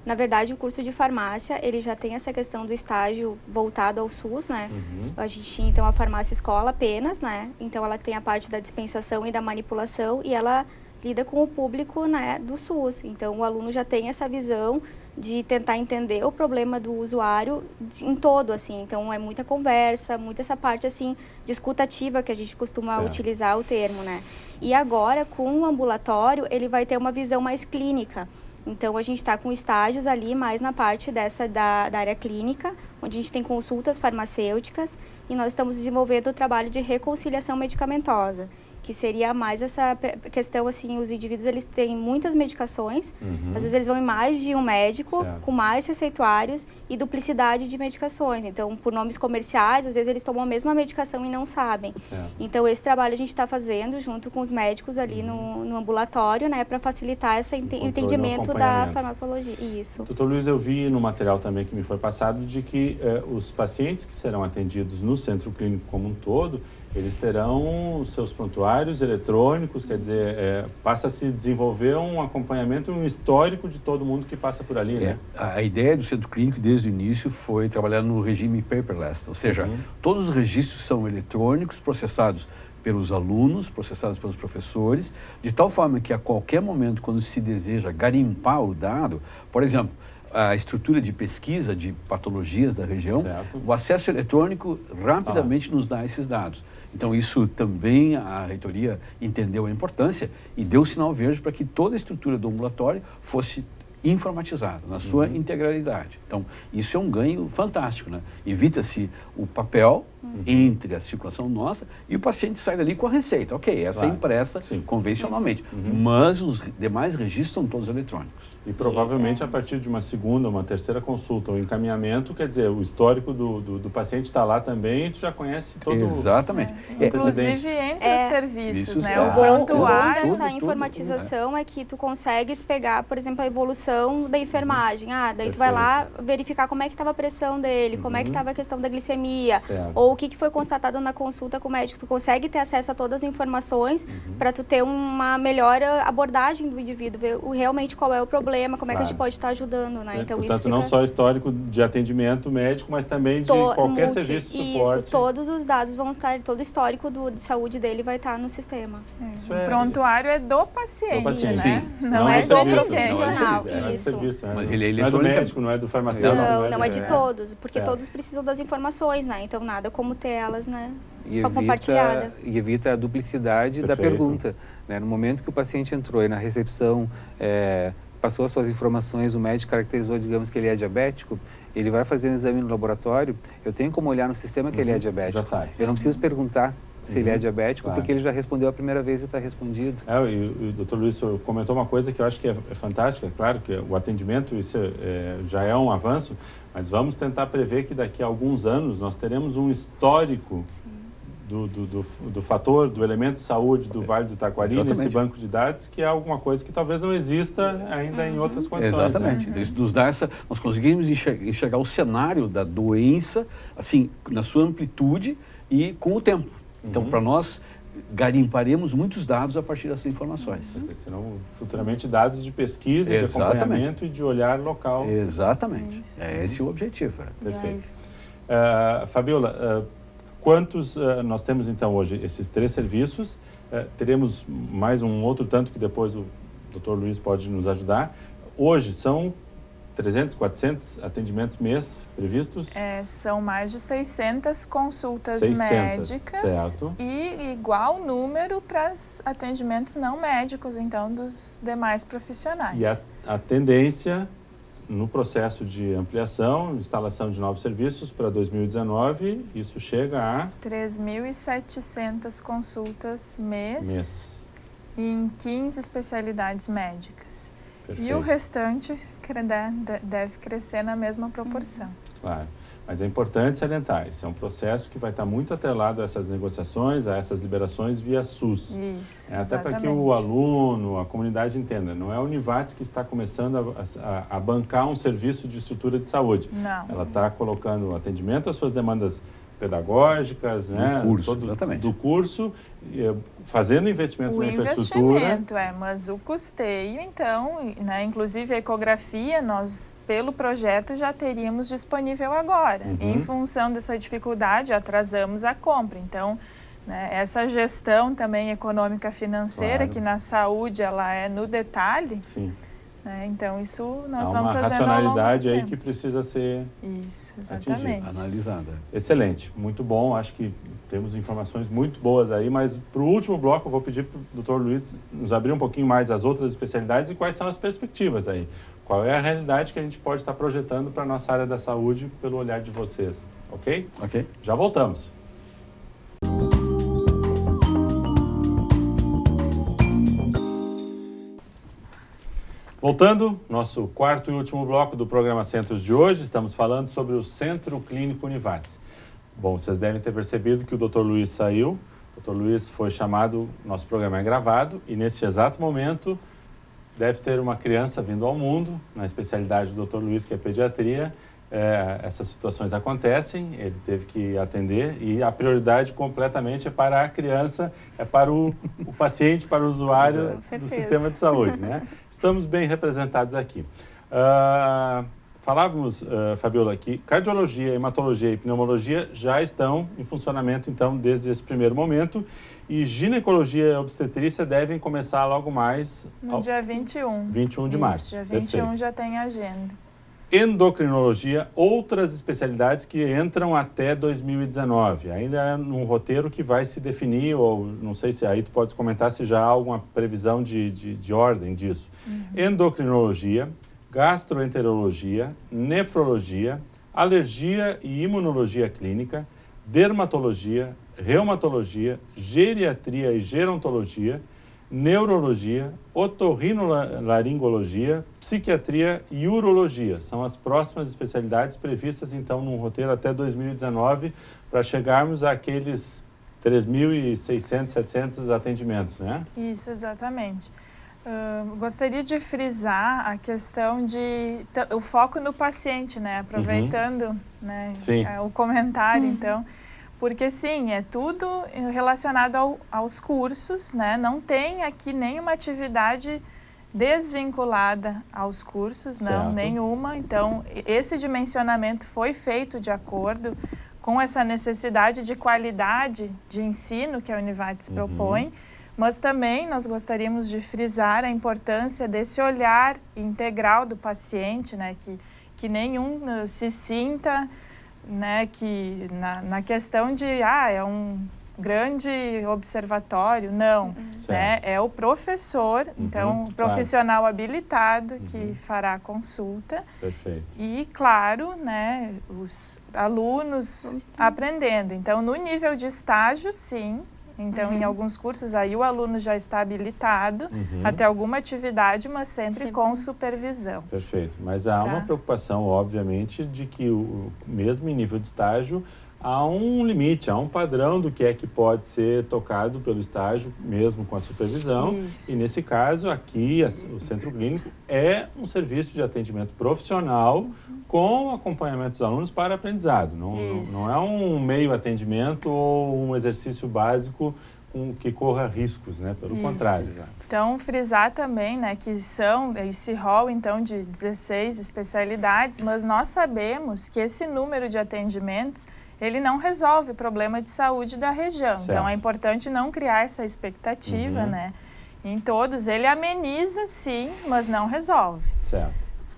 Na verdade, o curso de farmácia, ele já tem essa questão do estágio voltado ao SUS, né? A gente tinha, então, a farmácia escola apenas, né? Então, ela tem a parte da dispensação e da manipulação e ela lida com o público, né, do SUS. Então, o aluno já tem essa visão de tentar entender o problema do usuário em todo, assim. Então, é muita conversa, muita essa parte, assim, de escuta ativa, que a gente costuma utilizar o termo, né? E agora, com o ambulatório, ele vai ter uma visão mais clínica. Então, a gente está com estágios ali mais na parte da área clínica, onde a gente tem consultas farmacêuticas e nós estamos desenvolvendo o trabalho de reconciliação medicamentosa, que seria mais essa questão, assim, os indivíduos, eles têm muitas medicações, às vezes eles vão em mais de um médico, com mais receituários e duplicidade de medicações. Então, por nomes comerciais, às vezes eles tomam a mesma medicação e não sabem. Então, esse trabalho a gente está fazendo junto com os médicos ali no ambulatório, né, para facilitar esse entendimento da farmacologia. Isso. Doutor Luiz, eu vi no material também que me foi passado de que os pacientes que serão atendidos no centro clínico como um todo, eles terão seus prontuários eletrônicos, quer dizer, passa a se desenvolver um acompanhamento, um histórico de todo mundo que passa por ali, né? A ideia do centro clínico, desde o início, foi trabalhar no regime paperless, ou seja, todos os registros são eletrônicos, processados pelos alunos, processados pelos professores, de tal forma que a qualquer momento, quando se deseja garimpar o dado, por exemplo, a estrutura de pesquisa de patologias da região, o acesso eletrônico rapidamente nos dá esses dados. Então, isso também a reitoria entendeu a importância e deu sinal verde para que toda a estrutura do ambulatório fosse informatizada, na sua integralidade. Então, isso é um ganho fantástico, né? Evita-se o papel entre a circulação nossa e o paciente sai dali com a receita. Ok, essa é impressa convencionalmente, mas os demais registros são todos eletrônicos. E provavelmente a partir de uma segunda, uma terceira consulta ou encaminhamento, quer dizer, o histórico do paciente está lá também e tu já conhece todo Exatamente. Inclusive entre os serviços, né? O bom dessa informatização é que tu consegues pegar, por exemplo, a evolução da enfermagem. Daí tu vai lá verificar como é que estava a pressão dele, como é que estava a questão da glicemia, ou o que foi constatado na consulta com o médico. Tu consegue ter acesso a todas as informações para tu ter uma melhor abordagem do indivíduo, ver realmente qual é o problema, como é que a gente pode estar ajudando, né? Então, portanto, isso não só histórico de atendimento médico, mas também de qualquer serviço de suporte. Isso, todos os dados vão estar, todo o histórico de saúde dele vai estar no sistema. O prontuário é do paciente, né? Sim. Não é do profissional. Mas ele é eletrônico. Não é do médico, não é do farmacêutico. Não é de todos, porque todos precisam das informações, né? Então, nada como ter elas, né? Compartilhada. E evita a duplicidade da pergunta. Né? No momento que o paciente entrou e na recepção passou as suas informações, o médico caracterizou, digamos, que ele é diabético, ele vai fazer um exame no laboratório, eu tenho como olhar no sistema que ele é diabético. Já sabe. Eu não preciso perguntar se ele é diabético, porque ele já respondeu a primeira vez e está respondido. E o doutor Luiz comentou uma coisa que eu acho que é fantástica. Claro que o atendimento, isso já é um avanço, mas vamos tentar prever que daqui a alguns anos nós teremos um histórico do fator, do elemento de saúde do Vale do Taquari, Exatamente. nesse banco de dados, que é alguma coisa que talvez não exista ainda em outras condições. Exatamente. Né? Então, isso nos dá nós conseguimos enxergar o cenário da doença, assim, na sua amplitude e com o tempo. Então, para nós, garimparemos muitos dados a partir dessas informações. Quer dizer, serão futuramente dados de pesquisa, de Exatamente. acompanhamento e de olhar local. Exatamente. É esse o objetivo. Perfeito. Fabiola, nós temos então hoje esses 3 serviços, teremos mais um outro tanto que depois o Dr. Luiz pode nos ajudar. Hoje são 300, 400 atendimentos mês previstos? São mais de 600 consultas 600, médicas, certo. e igual número para os atendimentos não médicos, então, dos demais profissionais. E a tendência no processo de ampliação, instalação de novos serviços para 2019, isso chega a 3.700 consultas mês em 15 especialidades médicas. Perfeito. E o restante deve crescer na mesma proporção. Claro, mas é importante salientar, esse é um processo que vai estar muito atrelado a essas negociações, a essas liberações via SUS. Isso, até exatamente. para que o aluno, a comunidade entenda, não é a Univates que está começando a bancar um serviço de estrutura de saúde. Não. Ela está colocando atendimento às suas demandas pedagógicas, né? Do curso, fazendo investimento na infraestrutura. O investimento, mas o custeio, então, né, inclusive a ecografia, nós, pelo projeto, já teríamos disponível agora. Em função dessa dificuldade, atrasamos a compra. Então, né, essa gestão também econômica financeira, claro, que na saúde ela é no detalhe. Sim. Então, isso nós há vamos uma fazendo ao longo do racionalidade aí tempo. que precisa ser exatamente. Analisada. Excelente, muito bom. Acho que temos informações muito boas aí, mas para o último bloco eu vou pedir para o Dr. Luiz nos abrir um pouquinho mais as outras especialidades e quais são as perspectivas aí. Qual é a realidade que a gente pode estar projetando para a nossa área da saúde pelo olhar de vocês, ok? Ok. Já voltamos. Voltando, nosso quarto e último bloco do programa Centros de hoje, estamos falando sobre o Centro Clínico Univates. Bom, vocês devem ter percebido que o Dr. Luiz saiu, o Dr. Luiz foi chamado, nosso programa é gravado, e nesse exato momento deve ter uma criança vindo ao mundo, na especialidade do Dr. Luiz, que é pediatria. Essas situações acontecem, ele teve que atender e a prioridade completamente é para a criança, é para o paciente, para o usuário do sistema de saúde, né? Estamos bem representados aqui. Falávamos, Fabiola, que cardiologia, hematologia e pneumologia já estão em funcionamento, então, desde esse primeiro momento, e ginecologia e obstetrícia devem começar logo mais... No dia 21. 21 de março. Dia 21 Perfeito. já tem agenda. Endocrinologia, outras especialidades que entram até 2019. Ainda é num roteiro que vai se definir, ou não sei se aí tu pode comentar se já há alguma previsão de ordem disso. Endocrinologia, gastroenterologia, nefrologia, alergia e imunologia clínica, dermatologia, reumatologia, geriatria e gerontologia, neurologia, otorrinolaringologia, psiquiatria e urologia. São as próximas especialidades previstas, então, num roteiro até 2019, para chegarmos àqueles 3.600, 700 atendimentos, né? Isso, exatamente. Gostaria de frisar a questão o foco no paciente, né? Aproveitando né, o comentário, então... Porque, sim, é tudo relacionado aos cursos, né? Não tem aqui nenhuma atividade desvinculada aos cursos, não, nenhuma. Então, esse dimensionamento foi feito de acordo com essa necessidade de qualidade de ensino que a Univates propõe, mas também nós gostaríamos de frisar a importância desse olhar integral do paciente, né? Que nenhum se sinta... Né, que na questão de, é um grande observatório, não, né, é o professor, então, o profissional habilitado que fará a consulta. Perfeito. E, claro, né, os alunos aprendendo. Então, no nível de estágio, sim. Então, em alguns cursos, aí o aluno já está habilitado a ter alguma atividade, mas sempre com supervisão. Perfeito. Mas há uma preocupação, obviamente, de que, mesmo em nível de estágio, há um limite, há um padrão do que é que pode ser tocado pelo estágio, mesmo com a supervisão. Isso. E nesse caso, aqui, o Centro Clínico é um serviço de atendimento profissional com acompanhamento dos alunos para aprendizado. Não é um meio atendimento ou um exercício básico que corra riscos, né? Pelo contrário. Exato. Então, frisar também, né, que são esse rol, então, de 16 especialidades, mas nós sabemos que esse número de atendimentos, ele não resolve o problema de saúde da região. Certo. Então, é importante não criar essa expectativa, né? Em todos, ele ameniza, sim, mas não resolve.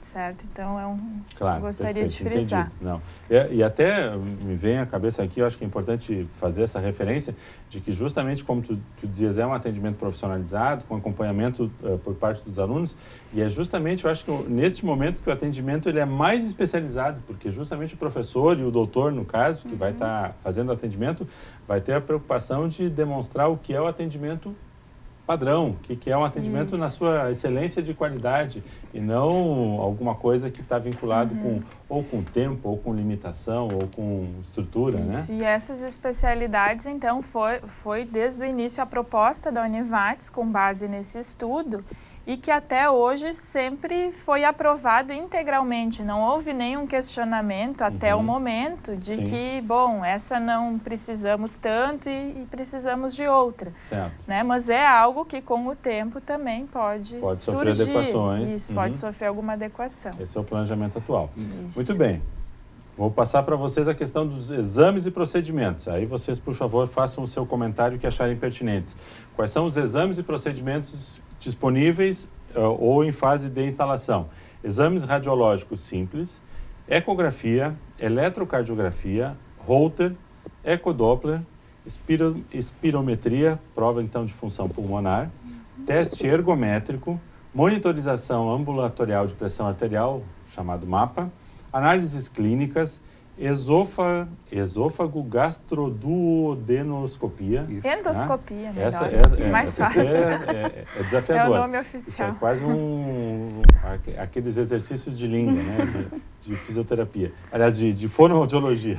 Certo? Então, Claro, gostaria de perfeito, frisar. entendi. Não. E até me vem à cabeça aqui, eu acho que é importante fazer essa referência de que justamente, como tu dizias, é um atendimento profissionalizado, com acompanhamento por parte dos alunos, e é justamente, eu acho que neste momento que o atendimento ele é mais especializado, porque justamente o professor e o doutor, no caso, que vai estar fazendo o atendimento, vai ter a preocupação de demonstrar o que é o atendimento padrão, que é um atendimento na sua excelência de qualidade e não alguma coisa que está vinculado ou com tempo, ou com limitação, ou com estrutura, né? E essas especialidades, então, foi desde o início a proposta da Univates com base nesse estudo e que até hoje sempre foi aprovado integralmente. Não houve nenhum questionamento até o momento de que, bom, essa não precisamos tanto e precisamos de outra. Certo. Né? Mas é algo que com o tempo também pode sofrer surgir. adequações. Isso, pode sofrer alguma adequação. Esse é o planejamento atual. Isso. Muito bem. Vou passar para vocês a questão dos exames e procedimentos. Aí vocês, por favor, façam o seu comentário que acharem pertinentes. Quais são os exames e procedimentos disponíveis ou em fase de instalação? Exames radiológicos simples, ecografia, eletrocardiografia, Holter, ecodoppler, espirometria, prova então de função pulmonar, teste ergométrico, monitorização ambulatorial de pressão arterial, chamado MAPA, análises clínicas, esôfago gastroduodenoscopia. Endoscopia, melhor. Essa mais fácil. É desafiador. É o nome oficial. Isso é quase aqueles exercícios de língua, né? de fisioterapia. Aliás, de fonoaudiologia.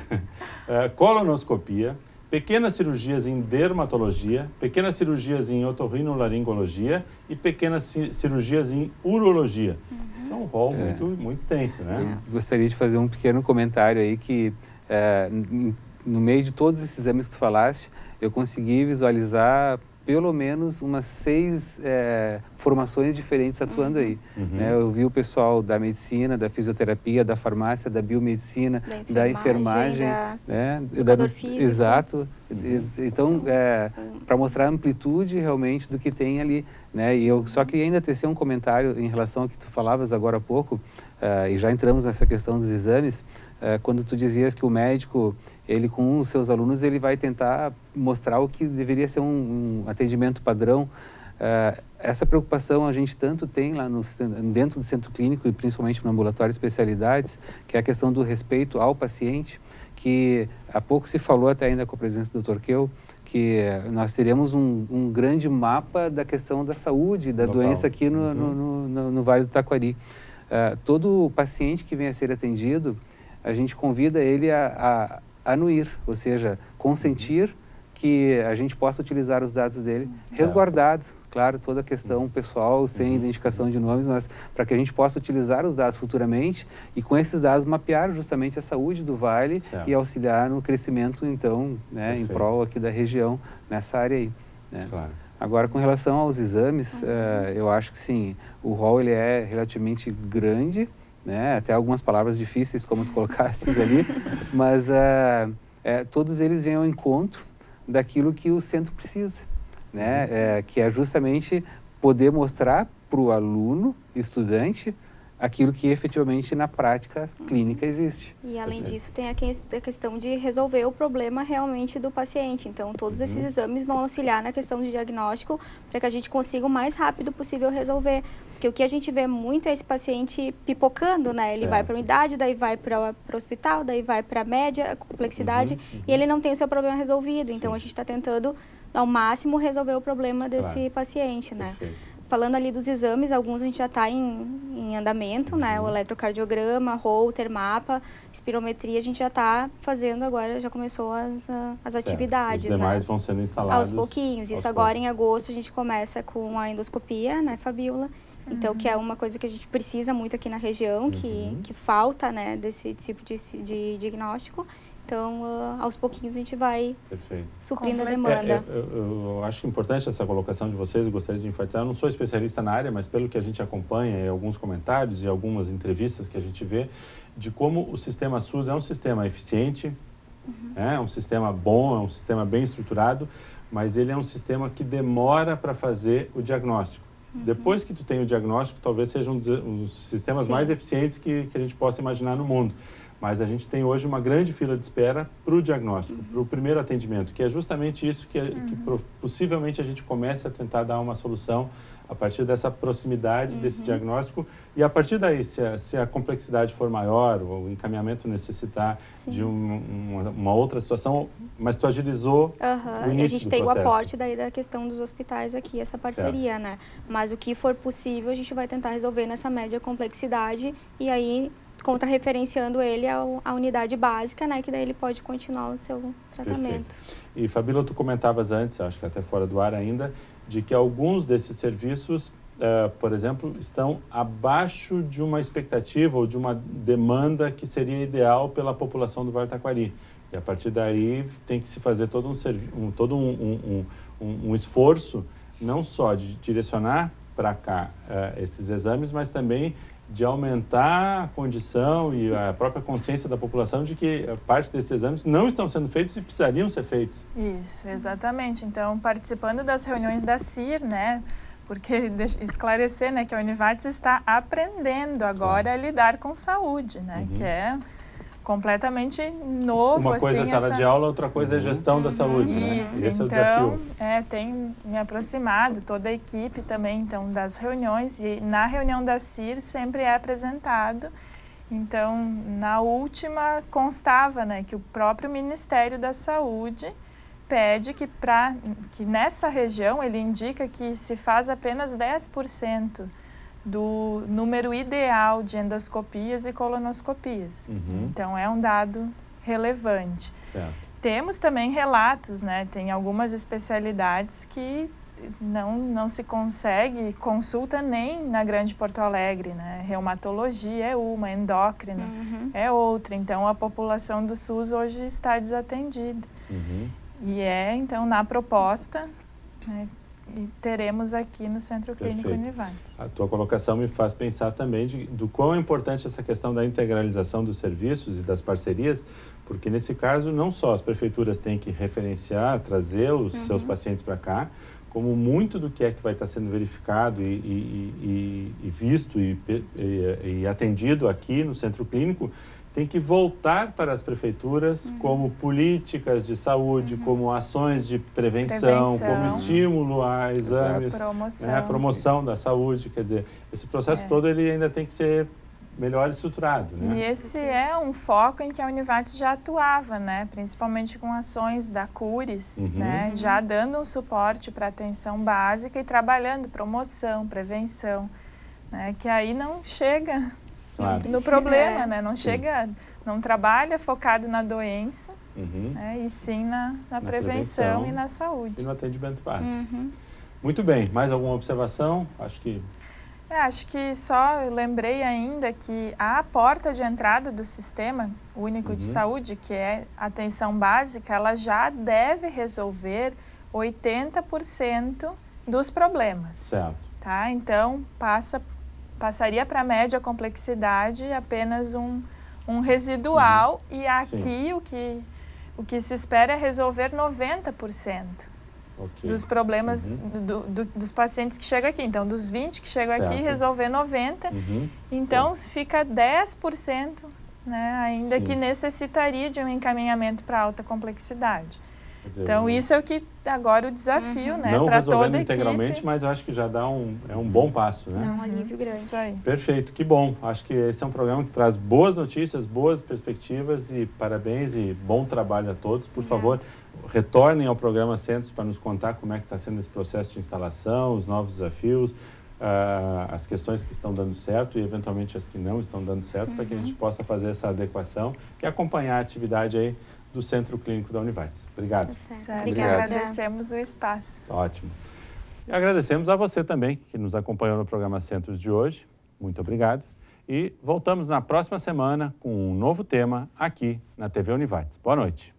Colonoscopia, pequenas cirurgias em dermatologia, pequenas cirurgias em otorrinolaringologia e pequenas cirurgias em urologia. É um rol muito extenso, né? Eu gostaria de fazer um pequeno comentário aí que, no meio de todos esses exames que tu falaste, eu consegui visualizar pelo menos umas 6 formações diferentes atuando aí. Né? Eu vi o pessoal da medicina, da fisioterapia, da farmácia, da biomedicina, da enfermagem, né? Educador físico. Exato. Então, para mostrar a amplitude realmente do que tem ali. Né? E eu só queria ainda tecer um comentário em relação ao que tu falavas agora há pouco, e já entramos nessa questão dos exames, quando tu dizias que o médico, ele com os seus alunos, ele vai tentar mostrar o que deveria ser um atendimento padrão. Essa preocupação a gente tanto tem lá dentro do centro clínico e principalmente no ambulatório de especialidades, que é a questão do respeito ao paciente, que há pouco se falou até ainda com a presença do Dr. Keu, que nós teremos um grande mapa da questão da saúde, da doença aqui no Vale do Taquari. Todo paciente que venha a ser atendido, a gente convida ele a anuir, ou seja, consentir que a gente possa utilizar os dados dele, resguardado, claro, toda a questão pessoal, sem identificação de nomes, mas para que a gente possa utilizar os dados futuramente e com esses dados mapear justamente a saúde do Vale e auxiliar no crescimento, então, né, em prol aqui da região, nessa área aí. Né? Claro. Agora, com relação aos exames, eu acho que sim, o rol ele é relativamente grande, né? Até algumas palavras difíceis, como tu colocaste ali, mas todos eles vêm ao encontro daquilo que o centro precisa, né? Que é justamente poder mostrar para o aluno, estudante, aquilo que efetivamente na prática clínica existe. E além disso tem a questão de resolver o problema realmente do paciente. Então todos esses exames vão auxiliar na questão do diagnóstico para que a gente consiga o mais rápido possível resolver. Porque o que a gente vê muito é esse paciente pipocando, né? Ele vai para a unidade, daí vai para o hospital, daí vai para a média, a complexidade, e ele não tem o seu problema resolvido. Então a gente está tentando ao máximo resolver o problema desse paciente, né? falando ali dos exames, alguns a gente já está em andamento, né? O eletrocardiograma, Holter, mapa, espirometria, a gente já está fazendo agora, já começou as atividades, Os demais né? vão sendo instalados. Aos pouquinhos. Isso agora em agosto a gente começa com a endoscopia, né, Fabíola? Então, que é uma coisa que a gente precisa muito aqui na região, que falta, né, desse tipo de diagnóstico. Então, aos pouquinhos a gente vai suprindo a demanda. Eu acho importante essa colocação de vocês, eu gostaria de enfatizar. Eu não sou especialista na área, mas pelo que a gente acompanha, em alguns comentários e algumas entrevistas que a gente vê, de como o sistema SUS é um sistema eficiente, é um sistema bom, é um sistema bem estruturado, mas ele é um sistema que demora para fazer o diagnóstico. Depois que tu tem o diagnóstico, talvez seja um dos sistemas mais eficientes que a gente possa imaginar no mundo. Mas a gente tem hoje uma grande fila de espera para o diagnóstico, para o primeiro atendimento, que é justamente isso que possivelmente a gente comece a tentar dar uma solução a partir dessa proximidade desse diagnóstico. E a partir daí, se a complexidade for maior, ou o encaminhamento necessitar de uma outra situação, mas tu agilizou o início. E a gente tem processo. o aporte daí da questão dos hospitais aqui, essa parceria, né? Mas o que for possível, a gente vai tentar resolver nessa média complexidade e aí contra-referenciando ele à unidade básica, né? Que daí ele pode continuar o seu tratamento. Perfeito. E, Fabíola, tu comentavas antes, acho que até fora do ar ainda, de que alguns desses serviços, por exemplo, estão abaixo de uma expectativa ou de uma demanda que seria ideal pela população do Vale do Taquari. E, a partir daí, tem que se fazer todo um esforço, não só de direcionar para cá esses exames, mas também de aumentar a condição e a própria consciência da população de que parte desses exames não estão sendo feitos e precisariam ser feitos. Isso, exatamente. Então, participando das reuniões da CIR, né, porque esclarecer, né, que a Univates está aprendendo agora a lidar com saúde, né, que é completamente novo. Uma coisa é sala de aula, outra coisa é gestão da saúde, né? Isso, esse é o então, desafio. Tenho me aproximado, toda a equipe também, então, das reuniões, e na reunião da CIR sempre é apresentado. Então, na última constava, né, que o próprio Ministério da Saúde pede que nessa região, ele indica que se faz apenas 10% do número ideal de endoscopias e colonoscopias. Então, é um dado relevante. Certo. Temos também relatos, né? Tem algumas especialidades que não se consegue consulta nem na Grande Porto Alegre, né? Reumatologia é uma, endócrina é outra. Então, a população do SUS hoje está desatendida. E então, na proposta, né, e teremos aqui no Centro Clínico Univates. A tua colocação me faz pensar também do quão é importante essa questão da integralização dos serviços e das parcerias, porque nesse caso não só as prefeituras têm que referenciar, trazer os seus pacientes para cá, como muito do que vai estar sendo verificado e visto e atendido aqui no Centro Clínico, tem que voltar para as prefeituras como políticas de saúde, como ações de prevenção, como estímulo a exames, a promoção da saúde. Quer dizer, esse processo todo ele ainda tem que ser melhor estruturado, né? E esse é um foco em que a Univates já atuava, né? Principalmente com ações da Cures, né? Já dando um suporte para atenção básica e trabalhando promoção, prevenção, né? Que aí não chega no problema, né? Não chega, não trabalha focado na doença, né? E sim na prevenção e na saúde. E no atendimento básico. Muito bem. Mais alguma observação? Acho que só lembrei ainda que a porta de entrada do Sistema Único de Saúde, que é a atenção básica, ela já deve resolver 80% dos problemas. Certo. Tá? Então, passaria para a média complexidade apenas um residual e aqui o que se espera é resolver 90%. Dos problemas dos pacientes que chegam aqui. Então, dos 20 que chegam aqui, resolver 90. Então, fica 10%, né, ainda que necessitaria de um encaminhamento para alta complexidade. Então, isso é o que agora o desafio, né, para toda a equipe. Integralmente, mas eu acho que já dá um bom passo, né? Dá um alívio grande. Isso aí. Perfeito, que bom. Acho que esse é um programa que traz boas notícias, boas perspectivas e parabéns e bom trabalho a todos. Por favor, retornem ao programa Centros para nos contar como é que está sendo esse processo de instalação, os novos desafios, as questões que estão dando certo e, eventualmente, as que não estão dando certo, para que a gente possa fazer essa adequação e acompanhar a atividade aí do Centro Clínico da Univates. Obrigado. Certo. Obrigado. Agradecemos o espaço. Ótimo. E agradecemos a você também, que nos acompanhou no programa Centros de hoje. Muito obrigado. E voltamos na próxima semana com um novo tema aqui na TV Univates. Boa noite.